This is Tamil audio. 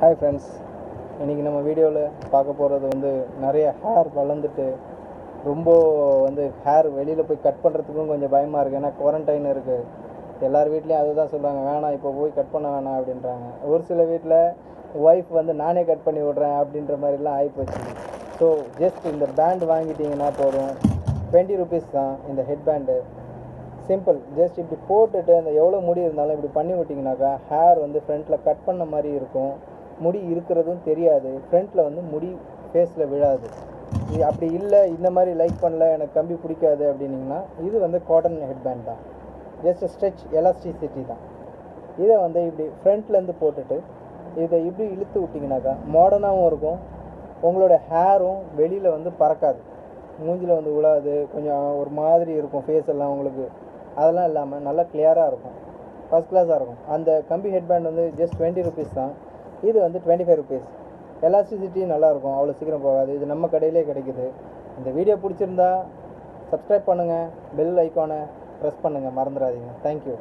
ஹாய் ஃப்ரெண்ட்ஸ், இன்றைக்கி நம்ம வீடியோவில் பார்க்க போகிறது வந்து நிறைய ஹேர் வளர்ந்துட்டு ரொம்ப ஹேர் வெளியில் போய் கட் பண்ணுறதுக்கும் கொஞ்சம் பயமாக இருக்குது. ஏன்னா குவாரண்டைன் இருக்குது. எல்லார் வீட்லேயும் அதை தான் சொல்கிறாங்க, வேணாம் இப்போ போய் கட் பண்ண வேணாம் அப்படின்றாங்க. ஒரு சில வீட்டில் ஒய்ஃப் நானே கட் பண்ணி விட்றேன் அப்படின்ற மாதிரிலாம் ஆகிப்போச்சு. ஸோ ஜஸ்ட் இந்த பேண்ட் வாங்கிட்டிங்கன்னா போதும். 20 rupees தான் இந்த ஹெட் பேண்டு. சிம்பிள். ஜஸ்ட் இப்படி போட்டுட்டு அந்த எவ்வளோ முடி இருந்தாலும் இப்படி பண்ணி விட்டிங்கனாக்கா ஹேர் ஃப்ரண்ட்டில் கட் பண்ண மாதிரி இருக்கும். முடி இருக்கிறதும் தெரியாது. ஃப்ரண்ட்டில் முடி ஃபேஸில் விழாது. இது அப்படி இல்லை, இந்த மாதிரி லைக் பண்ணல, எனக்கு கம்பி பிடிக்காது அப்படின்னிங்கன்னா இது காட்டன் ஹெட் பேண்ட் தான். ஜஸ்ட் ஸ்ட்ரெச் எலாஸ்டிசிட்டி தான். இதை இப்படி ஃப்ரண்ட்லேருந்து போட்டுட்டு இதை இப்படி இழுத்து விட்டிங்கனாக்கா மாடர்னாகவும் இருக்கும். உங்களோட ஹேரும் வெளியில் பறக்காது, மூஞ்சில் விழாது. கொஞ்சம் ஒரு மாதிரி இருக்கும் ஃபேஸ் எல்லாம் உங்களுக்கு. அதெல்லாம் இல்லாமல் நல்லா கிளியராக இருக்கும், ஃபஸ்ட் கிளாஸாக இருக்கும். அந்த கம்பி ஹெட் பேண்ட் ஜஸ்ட் 20 rupees தான். இது 25 rupees. எலாஸ்டிசிட்டி நல்லாயிருக்கும், அவ்வளோ சீக்கிரம் போகாது. இது நம்ம கடையிலே கிடைக்குது. இந்த வீடியோ பிடிச்சிருந்தா சப்ஸ்கிரைப் பண்ணுங்கள், பெல் ஐக்கானை ப்ரெஸ் பண்ணுங்கள், மறந்துடாதீங்க. தேங்க்யூ.